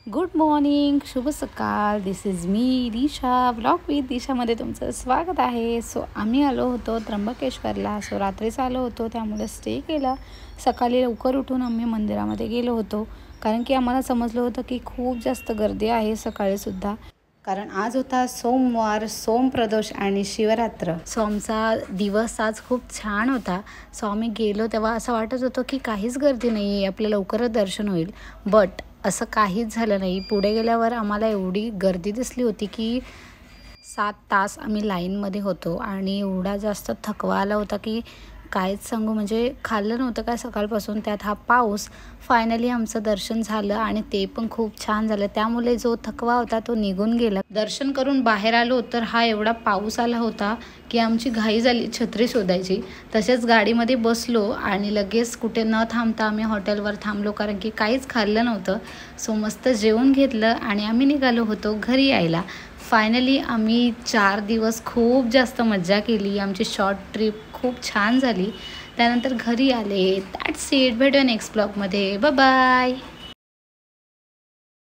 Good morning, शुभ सकाळ. This is me Disha, vlog with दिशामध्ये तुमचं स्वागत आहे. सो आम्ही आलो होतो त्र्यंबकेश्वरला. सो रात्रीच आलो होतो, त्यामुळे स्टे केला. सकाळी लवकर उठून आम्ही मंदिरामध्ये गेलो होतो, कारण की आम्हाला समजलं होतं की खूप जास्त गर्दी आहे सकाळीसुद्धा. कारण आज होता सोमवार, सोमप्रदोष आणि शिवरात्र. सो आमचा दिवस आज खूप छान होता. सो आम्ही गेलो तेव्हा असं वाटत होतं की काहीच गर्दी नाही आहे, आपलं लवकरच दर्शन होईल. बट असं काहीच झालं नाही. पुढे गेल्यावर आम्हाला एवढी गर्दी दिसली होती की 7 तास आम्ही लाईनमध्ये होतो आणि एवढा जास्त थकवा आला होता की काहीच सांगू. म्हणजे खाल्लं नव्हतं काय सकाळपासून, त्यात हा पाऊस. फायनली आमचं दर्शन झालं आणि ते पण खूप छान झालं. त्यामुळे जो थकवा होता तो निघून गेला. दर्शन करून बाहेर आलो तर हा एवढा पाऊस आला होता की आमची घाई झाली छत्री शोधायची. तसेच गाडीमध्ये बसलो आणि लगेच कुठे न थांबता आम्ही हॉटेलवर थांबलो, कारण की काहीच खाल्लं नव्हतं. सो मस्त जेवून घेतलं आणि आम्ही निघालो होतो घरी यायला. फायनली आम्ही 4 दिवस खूप जास्त मज्जा केली. आमची शॉर्ट ट्रिप खूप छान झाली. त्यानंतर घरी आले. That's it. भेटूया नेक्स्ट ब्लॉगमध्ये. Bye bye.